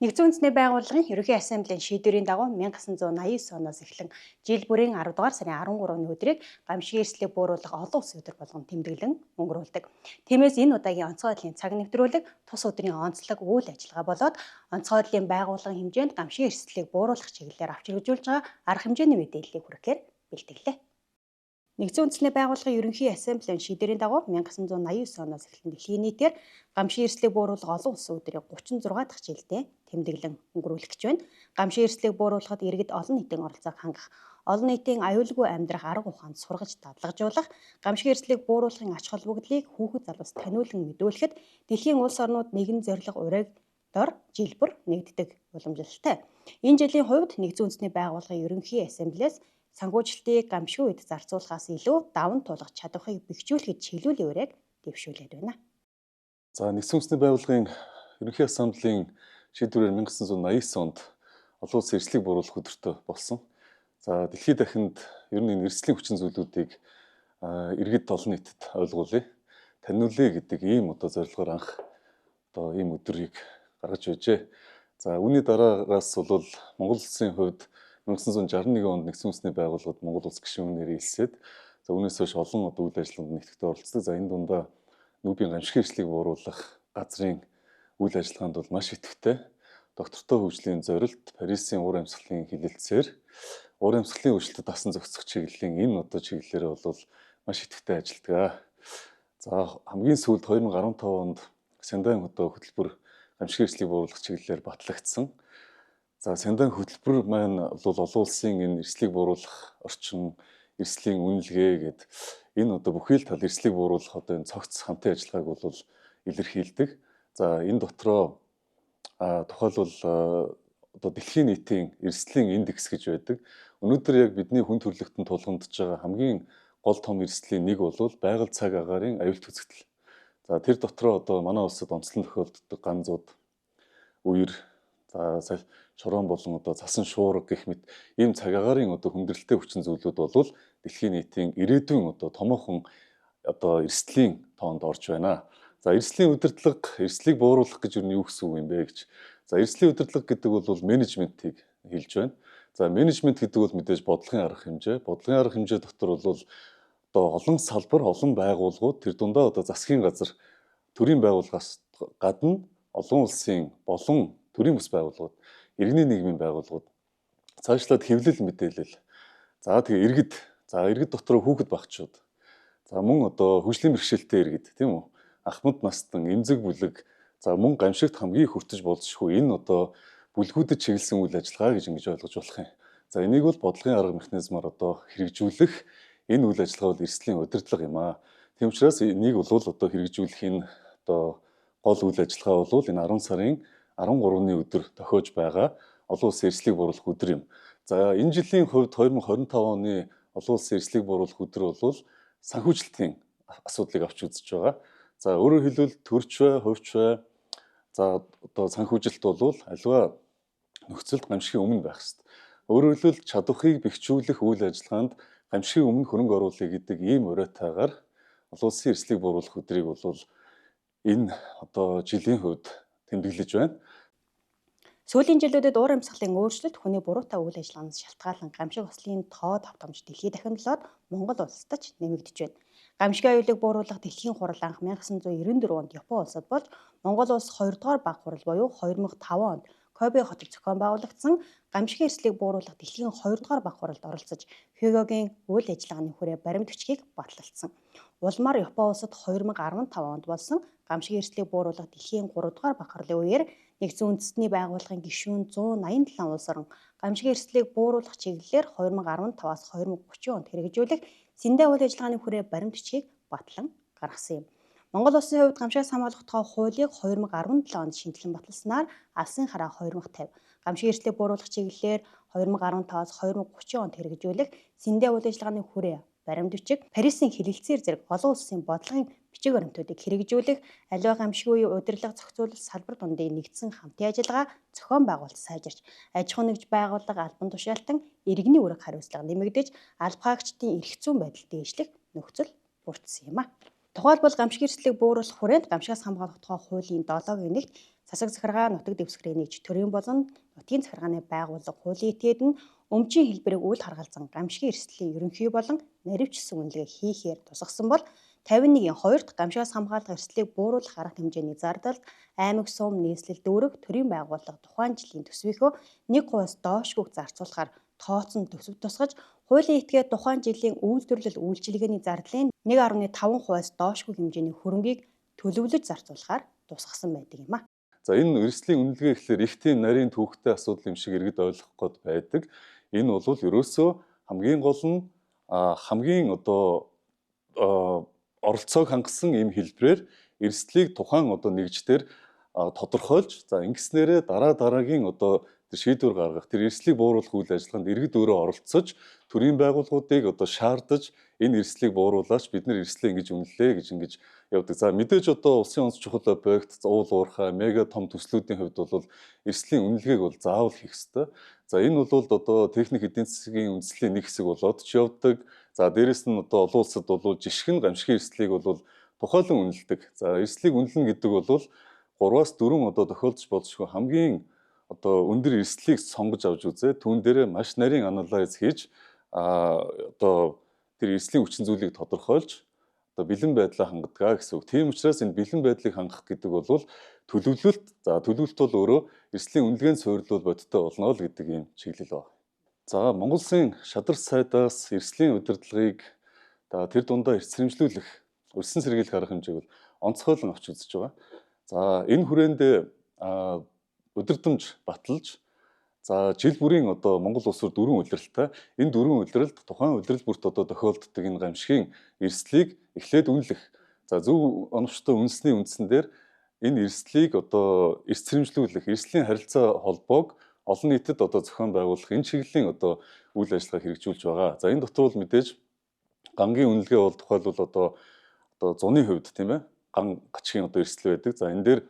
Нэгдсэн үндэсний байгууллагын ерөнхий ассамблеийн шийдвэрийн дагуу 1989 оноос эхлэн жил бүрийн 10 дугаар сарын 13-ны өдрийг гамшигын эрсдлийг бууруулах олон улсын өдөр болгон тэмдэглэн өнгөрүүлдэг. Тиймээс энэ удаагийн онцгой байдлын цаг нэвтрүүлэг тус өдрийн онцлог үйл ажиллагаа болоод онцгой байдлын байгууллагын хэмжээнд гамшигын эрсдлийг бууруулах чиглэлээр авч хэрэгжүүлж байгаа арга хэмжээний мэдээллийг хүргэхээр бэлтгэлээ. Нэгдсэн үндэсний байгууллагын ерөнхий ассамблеийн шийдвэрийн дагуу 1989 оноос эхлэн дэлхийн нийтээр гамшигын эрсдлийг бууруулах олон улсын өдрийг 36 дахь жилдээ тэмдэглэн өнгөрүүлэх гэж байна. Гамшигын эрсдлийг бууруулахад иргэд олон нийтийн оролцоог хангах, олон нийтийн аюулгүй амьдрах арга ухаанд сургаж дадлагжуулах, гамшигын эрсдлийг бууруулахын ач холбогдлыг хүүхэд залуус таниулан мэдүүлэхэд дэлхийн улс орнууд нэгэн зорилго урагдор жил бүр нэгддэг уламжлалтай. Энэ жилийн хувьд Нэгдсэн үндэсний байгууллагын ерөнхий ассамблеэс санхүүжилтийг гамшигын үед зарцуулахаас илүү даван туулах чадварыг бэхжүүлэхэд чиглүүлэн үрэг дэвшүүлээд байна. За Нэгдсэн үндэсний байгууллагын ерөнхий ассамблеийн шийдвэрээр 1989 онд олон улсын эрсдлийг бууруулах өдөртөө болсон. За дэлхийд дахинд ер нь энэ эрсдлийн хүчин зүйлүүдийг иргэд олон нийтэд ойлгуулъя, таниулъя гэдэг ийм зорилгоор анх ийм өдрийг гаргаж байжээ. За үүний дараагаас бол Монгол улсын хувьд 1961 онд Нэгдсэн үндэсний байгууллагад Монгол улс гишүүн нэрийг илсээд үүнээс хойш олон үйл ажиллагаанд нэгтгэж оролцдог. За энэ дундаа нүүбийн гамшигын эрсдлийг бууруулах газрын үйл ажиллагаанд бол маш идэвхтэй. Доктортой хөгжлийн зорилт, Парисын уур амьсгалын хилэлцээр уур амьсгалын өөрчлөлтөд дасан зохицох чиглэлийн энэ чиглэлээр бол маш идэвхтэй ажилладаг. За хамгийн сүүлд 2015 онд Сяндаан хөтөлбөр гамшигын эрсдлийг бууруулах чиглэлээр батлагдсан. За Сяндаан хөтөлбөр маань бол олон улсын энэ эрсдлийг бууруулах орчин, эрсдлийн үнэлгээ гэдэг энэ бүхий л тал эрсдлийг бууруулах энэ цогц хамтын ажиллагааг бол илэрхийлдэг. За энэ дотроо тухайлбал дэлхийн нийтийн эрсдлийн индекс гэж байдаг. Өнөөдөр яг бидний хүн төрөлхтөнд тулгамдж байгаа хамгийн гол том эрсдлийн нэг бол байгаль цаг агаарын аюулт үзэгдэл. За тэр дотроо манай улсад онцлон тохиолддог ганзууд, үер, шорон болон цасан шуурга гэх мэт ийм цаг агаарын хүндрэлтэй хүчин зүйлүүд бол дэлхийн нийтийн ирээдүйн томоохон эрсдлийн тоонд орж байна. За эрсдлийн удирдлага, эрсдлийг бууруулах гэж юу гэсэн үг юм бэ гэж. За эрсдлийн удирдлага гэдэг бол менежментийг хэлж байна. За менежмент гэдэг бол мэдээж бодлогын арга хэмжээ. Бодлогын арга хэмжээ дотор бол олон салбар, олон байгууллагууд тэр дундаа засгийн газар, төрийн байгууллагаас гадна олон улсын болон төрийн бүс байгууллагууд, иргэний нийгмийн байгууллагууд цаашлаад хэвлэл мэдээлэл. За тэгээ иргэд дотор хүүхэд багчууд. За мөн хөгжлийн бэрхшээлтэй иргэд, тийм үү? Ахмад настан, эмзэг бүлэг, за мөн гамшигт хамгийн хүртэж болзошгүй энэ бүлгүүдэд чиглэсэн үйл ажиллагаа гэж ингэж ойлгож болох юм. За энийг бол бодлогын арга механизмаар хэрэгжүүлэх энэ үйл ажиллагаа бол эрсдлийн удирдлага юм аа. Тийм учраас энийг бол хэрэгжүүлэх энэ гол үйл ажиллагаа бол энэ 10 сарын 13-ны өдөр тохиож байгаа олон улсын эрсдлийг бууруулах өдөр юм. За энэ жилийн хувьд 2025 оны олон улсын эрсдлийг бууруулах өдөр бол санхүүжилтийн асуудлыг авч үзэж байгаа. За өөрөөр хэлбэл төрч бай, хувьч бай. За санхүүжилт бол аливаа нөхцөлд гамшигын өмнө байх ёстой. Өөрөөр хэлбэл чадварыг бэхжүүлэх үйл ажиллагаанд гамшигын өмнө хөрөнгө оруулъя гэдэг ийм уриатайгаар олон улсын эрсдлийг бууруулах өдрийг бол энэ жилийн хувьд тэмдэглэж байна. Сүүлийн жилүүдэд уур амьсгалын өөрчлөлт хүний буруутай үйл ажиллагаанаас шалтгаалan гамшиг ослын тоо давтамж дэлхийд дахин болоод Монгол улсад ч нэмэгдэж байна. Гамшигын аюулыг бууруулах дэлхийн хурал анх 1994 онд Япон улсад болж Монгол улс 2 дугаар баг хурал буюу 2005 онд Кобе хотод зохион байгуулагдсан гамшигын эрсдлийг бууруулах дэлхийн 2 дугаар баг хуралд оролцож Хьюгогийн үйл ажиллагааны хүрээ баримт бичгийг батлалцсан. Улмаар Япон улсад 2015 онд болсон гамшигын эрсдлийг бууруулах дэлхийн 3 дугаар баг хурлын үеэр Нэгдсэн үндэсний байгууллагын гишүүн 187 улс орон гамшигын эрсдлийг бууруулах чиглэлээр 2015-аас 2030 онд хэрэгжүүлэх Синдэ үйл ажиллагааны хүрээ баримт бичгийг батлан гаргасан юм. Монгол улсын хувьд гамшигаас хамгаалах тухай хуулийг 2017 онд шинжилэн баталснаар Алсын хараа 2050, гамшигын эрсдлийг бууруулах чиглэлээр 2015-аас 2030 онд хэрэгжүүлэх Синдэ үйл ажиллагааны хүрээ баримт бичиг, Парисын хилэлцээр зэрэг олон улсын бодлогын бичиг баримтуудыг хэрэгжүүлэх, аливаа гамшигын үеийн удирдлага зохицуулалт салбар дундын нэгдсэн хамтын ажиллагаа зохион байгуулалт сайжирч, аж ахуй нэгж байгууллага албан тушаалтан иргэний үүрэг хариуцлага нэмэгдэж, албагчдын эрх зүйн байдал дээшлэх нөхцөл бүрдсэн юм а. Тухайлбал гамшигын эрсдлийг бууруулах хүрээнд гамшигаас хамгаалах тухай хуулийн 7-гийн 1-т засаг захиргаа нутаг дэвсгэрийн нэгж төрийн болон нутгийн захиргааны байгууллага хуулийн этгээд нь өмчийн хэлбэрийг үл харгалзан гамшигын эрсдлийн ерөнхий болон наривчсан үнэлгээ хийхээр тусгасан бол 51-ийн 2-т гамшигаас хамгаалах эрсдлийг бууруулах арга хэмжээний зардалд аймаг сум нийслэл дүүрэг төрийн байгууллага тухайн жилийн төсвийнхөө 1%-аас доошгүй зарцуулахаар тооцсон төсөв тусгаж хуулийн этгээд тухайн жилийн үйлдвэрлэл үйлчилгээний зардлын 1.5%-аас доошгүй хэмжээний хөрөнгийг төлөвлөж зарцуулахаар тусгасан байдаг юм а. За энэ эрсдлийн үнэлгээ гэхэлэр их тийм нарийн түүхтэй асуудал юм шиг иргэд ойлгох гээд байдаг. Энэ бол ерөөсөө хамгийн гол нь хамгийн оролцоог хангасан ийм хэлбэрээр эрсдлийг тухайн нэгжээр тодорхойлж за ингэснээрээ дараагийн шийдвэр гаргах тэр эрсдлийг бууруулах үйл ажиллагаанд иргэд өөрөө оролцож төрийн байгууллагуудыг шаардаж энэ эрсдлийг бууруулаач бид нэр эрсдлээ ингэж үнэллээ гэж ингэж явдаг. За мэдээж улсын онц чухал объект, уул уурхай, мега том төслүүдийн хувьд бол эрсдлийн үнэлгээг бол заавал хийх ёстой. За энэ бол техник эдийн засгийн үндэслэлийн нэг хэсэг болоод ч явдаг. За дээрэс нь олон улсад бол жишгэн гамшигын эрсдлийг бол тухайлан үнэлдэг. За эрсдлийг үнэлнэ гэдэг бол 3-аас 4 тохиолдож болзошгүй хамгийн өндөр эрсдлийг сонгож авч үзээ. Түүн дээрээ маш нарийн анализ хийж тэр эрсдлийн хүчин зүйлийг тодорхойлж бэлэн байдлаа хангадаг гэсэн үг. Тийм учраас энэ бэлэн байдлыг хангах гэдэг бол төлөвлөлт. За төлөвлөлт бол өөрөө эрсдлийн үнэлгээний суурилбал бодиттой болно л гэдэг ийм чиглэл байна. За Монгол Улсын шадар сайдаас эрсдлийн удирдлагыг тэр дундаа эсрэмжлүүлэх, өрсөн сэргийлэх арга хэмжээг бол онцгойлон авч үзэж байгаа. За энэ хүрээнд удирдамж баталж за жил бүрийн Монгол улс руу 4 улиралтай. Энэ 4 улиралд тухайн улирал бүрт тохиолддог энэ гамшигын эрсдлийг эхлээд үнэлэх. За зөв оновчтой үндэсний үндсэн дээр энэ эрсдлийг эсрэмжлүүлэх, эрсдлийн харилцаа холбоог олон нийтэд зохион байгуулах энэ чиглэлийн үйл ажиллагаа хэрэгжүүлж байгаа. За энэ дотор бол мэдээж гангийн үнэлгээ бол тухайлбал зуны хувьд тийм ээ ган гачгийн эрсдэл байдаг. За энэ дээр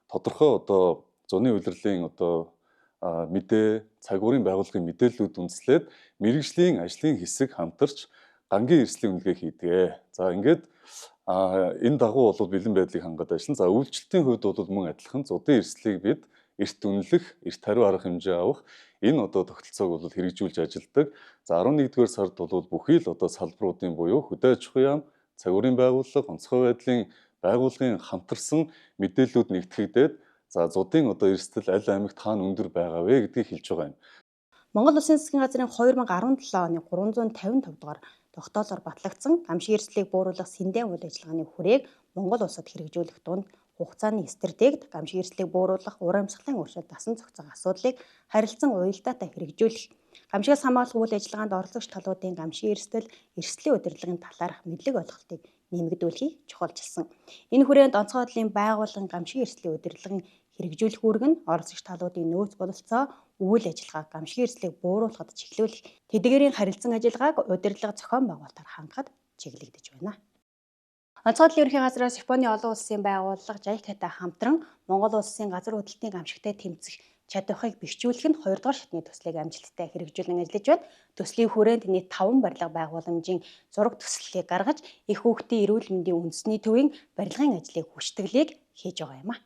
тодорхой зуны улирлын мэдээ, цагуурийн байгууллагын мэдээллүүд үндэслээд мэргэжлийн ажлын хэсэг хамтарч гангийн эрсдлийн үнэлгээ хийдэг. За ингээд энэ дагуу бол бэлэн байдлыг хангаад ажиллана. За үйлчлэлтийн хувьд бол мөн адилхан зуудын эрсдлийг бид эрт үнэлэх, эрт хариу арга хэмжээ авах энэ тогтолцоог бол хэрэгжүүлж ажилладаг. За 11-р сард бол бүхий л салбаруудын буюу хөдөө аж ахуйн яам, цагуурийн байгууллага, онцгой байдлын байгууллагын хамтарсан мэдээллүүд нэгтгэгдээд за зуудын эрсдэл аль аймагт хаана өндөр байгаа вэ гэдгийг хэлж байгаа юм. Монгол Улсын засгийн газрын 2017 оны 355 дугаар тогтоолоор батлагдсан гамшигын эрсдлийг бууруулах сэндэн үйл ажиллагааны хүрээг Монгол улсад хэрэгжүүлэх дунд хугацааны стратегид гамшигын эрсдлийг бууруулах урамсгалын өршөөл дасан зохицох асуудлыг харилцан уялдаатай хэрэгжүүлэх, гамшигаас хамгаалах үйл ажиллагаанд оролцогч талуудын гамшигын эрсдлийн удирдлагын талаарх мэдлэг ойлголтыг нэмэгдүүлэхийг чухалчилсан. Энэ хүрээнд онцгой байдлын байгууллагын гамшигын эрсдлийн удирдлагын хэрэгжүүлэх үүрэг нь оролцогч талуудын нөөц бололцоо үйл ажиллагаа гамшигын эрсдлийг бууруулахад чиглүүлэх тэдгээрийн харилцан ажиллагааг удирдлага зохион байгуулалтаар хангахад чиглэгдэж байна. Онцгой байдлын ерөнхий газраас Японы олон улсын байгууллага JICA-тай хамтран Монгол улсын газар хөдлөлтийн гамшигтай тэмцэх чадварыг бэхжүүлэх нь 2 дугаар шатны төслийг амжилттай хэрэгжүүлэн ажиллаж байна. Төслийн хүрээнд нийт 5 барилга байгууламжийн зураг төслийг гаргаж их хүүхдийн эрүүл мэндийн үндэсний төвийн барилгын ажлыг хүчтэглийг хийж байгаа юм а.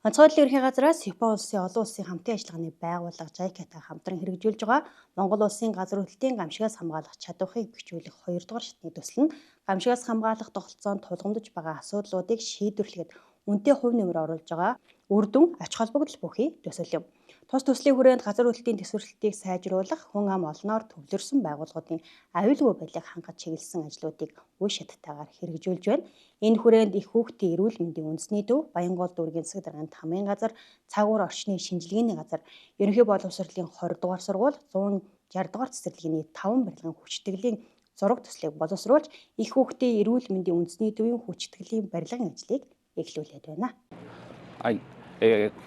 Онцгой байдлын ерөнхий газраас Японы улсын олон улсын хамтын ажиллагааны байгууллага JICA-тай хамтран хэрэгжүүлж байгаа Монгол улсын газар хөдлөлтийн гамшигаас хамгаалах чадварыг бэхжүүлэх 2 дугаар шатны төсөл нь гамшигаас хамгаалах тогтолцоонд тулгамдж байгаа асуудлуудыг шийдвэрлэхэд үнэтэй хувь нэмэр оруулж байгаа үр дүн ач холбогдол бүхий төсөл юм. Тус төслийн хүрээнд газар хөдлөлтийн төсвөрлөлтийг сайжруулах, хүн ам олноор төвлөрсөн байгууллагуудын аюулгүй байдлыг хангаж чиглэсэн ажлуудыг үе шаттайгаар хэрэгжүүлж байна. Энэ хүрээнд их хүүхдийн эрүүл мэндийн үндэсний төв, Баянгол дүүргийн засаг дарганы тамгын газар, цагуур орчны шинжилгээний газар, ерөнхий боловсролын 20 дугаар сургууль, 160 дугаар цэцэрлэгийн нийт 5 барилгын хүчтэглийн зураг төслийг боловсруулж, их хүүхдийн эрүүл мэндийн үндэсний төвийн хүчтгэлийн барилгын ажлыг эхлүүлээд байна.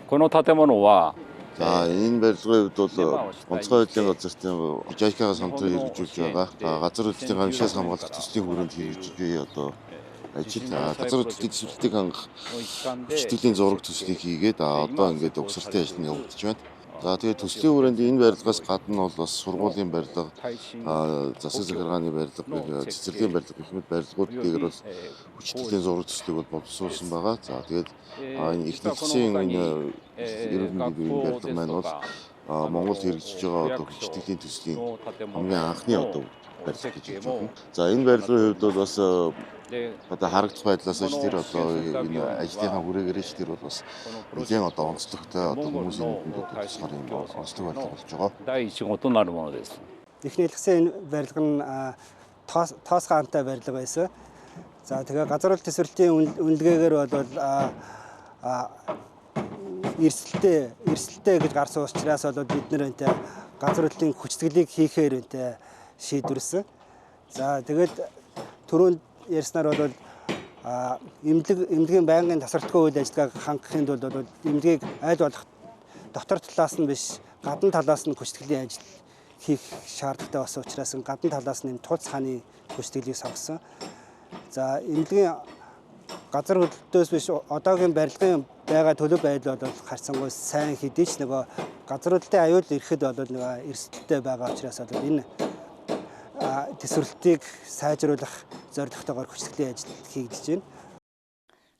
この建物は За энэ барилгын хувьд бол онцгой байдлын газартын JICA-гаас хамтран хэрэгжүүлж байгаа. Газар хөдлөлтийн гамшигаас хамгаалах төслийн хүрээнд хэрэгжиж ажил газар хөдлөлтийн төсвөлтийг хангах хүчтэйлийн зураг төслийг хийгээд одоо ингээд угсралтын ажил нь явагдаж байна. За тэгээд төслийн хүрээнд энэ барилгаас гадна бол бас сургуулийн барилга, засаг захиргааны барилга, цэцэрлэгийн барилга гэх мэт барилгууд дээр бол хүчтэйлийн зураг төслийг бол боловсруулсан байгаа. За тэгээд энэ их нэгдсэн энэ эрүүл мэндийн үеийн барилга маань бол Монгол хэрэгжиж байгаа одоо хүчтэйлийн төслийн хамгийн анхны одоо барилга гэж хэлж байна. За энэ барилгын хувьд бол бас одоо харагдах байдлаас ч тэр одоо энэ ажлынхаа хүрээгээр ч тэр бол бас нэгэн одоо онцлогтой одоо хүмүүсийн нүдэнд тусгаар юм онцлог барилга болж байгаа. 第一号となるものです。 Их нийлгсэн энэ барилга нь тоос хаантай барилга байсан. За тэгээ газар хөл төсвөрлтийн үнэлгээгээр бол эрсдэлтэй гэж гарсан учраас бол бид нэр энтэй газар хөдлөлийн хүчтэглийг хийхээр энтэй шийдвэрсэн. За тэгээд түрүүнд ярьснаар бол эмнэлгийн байнгын тасралтгүй үйл ажиллагааг хангахын тулд бол эмнэлгийг аль болох дотор талаас нь биш гадна талаас нь хүчтгэлийн ажил хийх шаардлагатай болсон учраас гадна талаас нь тулц хааны хүчтэглийг сонгосон. За эмнэлгийн газар хөдлөлтөөс биш одоогийн барилгын байгаа төлөв байдал бол харьцангуй сайн хэдий ч нөгөө газар хөдлөлтийн аюул ирэхэд бол нөгөө эрсдэлтэй байгаа учраас бол энэ төсвөрлөлтийг сайжруулах зорилготойгоор хүчтэглэлийн ажил хийгдэж байна.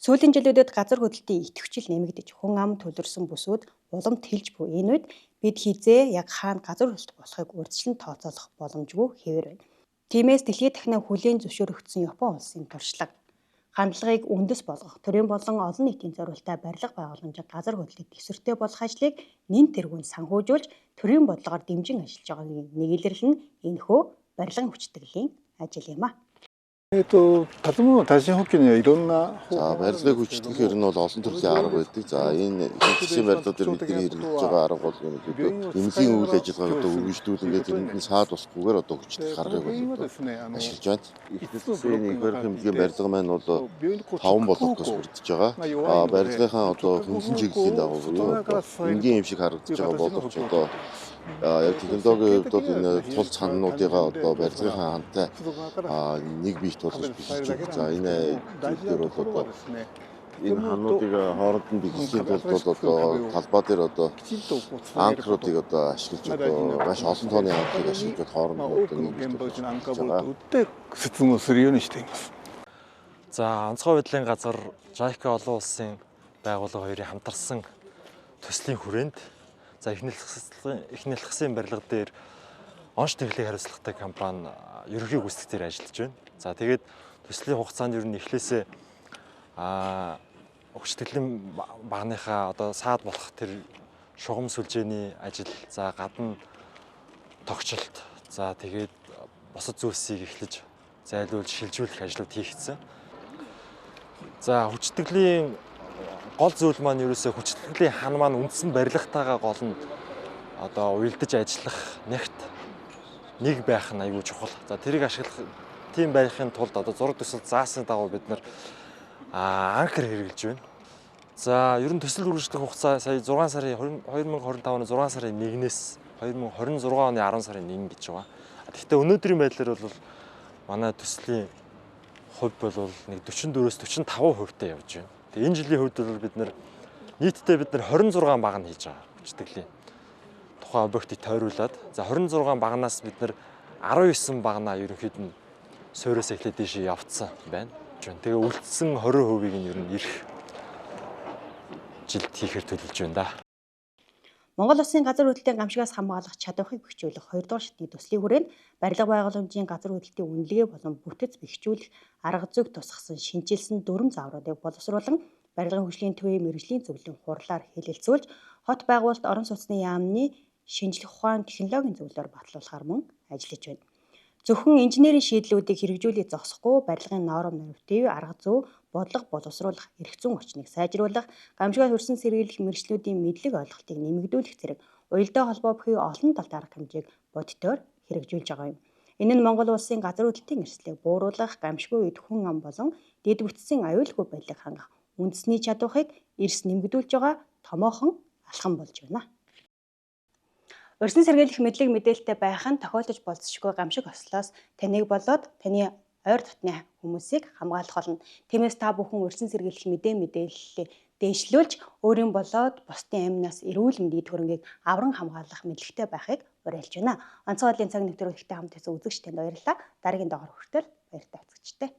Сүүлийн жилүүдэд газар хөдлөлтийн идэвхжил нэмэгдэж хүн ам төлөрсөн бүсүүд уламт хэлж буй энэ үед бид хизээ яг хаана газар хөдлөлт болохыг урьдчилан тооцоолох боломжгүй хэвээр байна. Тиймээс дэлхийд дахин хүлээн зөвшөөрөгдсөн Япон улсын туршлага хандлагыг үндэс болгох, төрийн болон олон нийтийн зорилттой барилга байгууламжийг газар хөдлөлтөд төсвөртэй болгох ажлыг нэн тэргүүнд санхүүжүүлж төрийн бодлогоор дэмжин ажиллаж байгаагийн нэг илэрл нь энэхүү барилгын хүчтэглэлийн ажил юм а. 建物耐震補強にはいろんな За барилгыг хүчтэйгээр нь бол олон төрлийн арга байдаг. За энэ хэвчлийн барилгууд дээр бидний хэрэгжиж байгаа арга бол эмнэлгийн үйл ажиллагааг одоо үргэлжлүүлэн тэрэнд нь саад босгохгүйгээр одоо хүчтэй харгыг бол ашиглаж байна. Ихтгэлийн их барилгын эмнэлгийн барилга маань бол 5 блокоос бүрдэж байгаа. Барилгынхаа одоо хөнгөн чиглэлийн дагуу буюу энгийн юм шиг харагдаж байгаа боловч одоо яг технологийн хувьд бол энэ тулц ханнуудыгаа одоо барилгынхаа хантай нэг биет болгож бэлдэж байгаа. За энэ зүйлээр бол одоо энэ хануудыг хооронд нь бэлтгэхийн тулд бол одоо талбай дээр одоо анкруудыг одоо ашиглаж одоо маш олон тооны анкрыг ашиглаж хооронд нь одоо нэг биет болгож байгаа. 接合するようにしています。 За онцгой байдлын газар JICA олон улсын байгууллага хоёрын хамтарсан төслийн хүрээнд за их нэлхсэн барилга дээр онш тэглийг хариуцлагатай компани ерөнхий гүйцэтгчээр ажиллаж байна. За тэгээд төслийн хугацаанд ер нь эхлээсээ хүчтэглэлийн багныхаа одоо саад болох тэр шугам сүлжээний ажил, за гадна тогтчлолт, за тэгээд босод зүйлсийг эхлэж зайлуулж шилжүүлэх ажлууд хийгдсэн. За хүчтэглэлийн гол зүйл маань ерөөсөө хүчтэглэлийн хан маань үндсэн барилгатайгаа гол нь одоо уялдаж ажиллах нэгт нэг байх нь аюул чухал. За тэрийг ашиглах тийм байхын тулд одоо зураг төсөл заасан дагуу бид нар анкер хэрэгжилж байна. За ер нь төсөл үргэлжлэх хугацаа сая 6 сарын 2025 оны 6 сарын 1-ээс 2026 оны 10 сарын 1 гэж байгаа. Гэхдээ өнөөдрийн байдлаар бол манай төслийн хувь бол нэг 44-өөс 45% явж байна. Тэгээ энэ жилийн хувьд бол бид нийтдээ 26 баг нь хийж байгаа хүчтэглэлийн тухайн объектыг тойруулаад за 26 багнаас бид 19 багнаа ерөнхийд нь суурьаас эхлээд дэше явцсан байна. Тэгээ үлдсэн 20%-ийг нь ер нь ирэх жилд хийхээр төлөвлөж байна да. Монгол Улсын газар хөдлөлтийн гамшигаас хамгаалах чадварыг бэхжүүлэх 2 дугаар шатны төслийн хүрээнд барилга байгууламжийн газар хөдлөлтийн үнэлгээ болон бүтэц бэхжүүлэх арга зүйг тусгасан шинжилсэн дүрм заавруудыг боловсруулан барилгын хөгжлийн төвийн мэргэжлийн зөвлөлийн хурлаар хэлэлцүүлж хот байгуулалт орон сууцны яамны шинжлэх ухаан технологийн зөвлөөр батлуулахаар мөн ажиллаж байна. Зөвхөн инженерийн шийдлүүдийг хэрэгжүүлэх зогсохгүй барилгын норм норматив арга зүй бодлого боловсруулах, эрх зүйн орчныг сайжруулах, гамшигаас хүрсэн сэргийлэх мэргэжлүүдийн мэдлэг ойлголтыг нэмэгдүүлэх зэрэг уялдаа холбоо бүхий олон талт арга хэмжээг бодитоор хэрэгжүүлж байгаа юм. Энэ нь Монгол Улсын газар хөдлөлтийн эрсдлийг бууруулах, гамшиггүй үед хүн ам болон дэд бүтцийн аюулгүй байдлыг хангах үндэсний чадварыг эрс нэмэгдүүлж байгаа томоохон алхам болж байна. Урьдчилан сэргийлэх мэдлэг мэдээлэлтэй байх нь тохиолдож болцсошгүй гамшиг ослоос таныг болоод таны ойр дотны хүмүүсийг хамгаалах болно. Тиймээс та бүхэн урьдчилан сэргийлэх мэдээллийг дээшлүүлж өөрийн болоод бусдын амнаас эрүүл мэндийн төрөнгийг авран хамгаалах мэдлэгтэй байхыг уриалж байна. Онцгойлын цаг нэвтрүүлэгтээ хамт байсан үзэгчдэнд баярлалаа. Дараагийн дугаар хүртэл баяртай эцэгчтэй.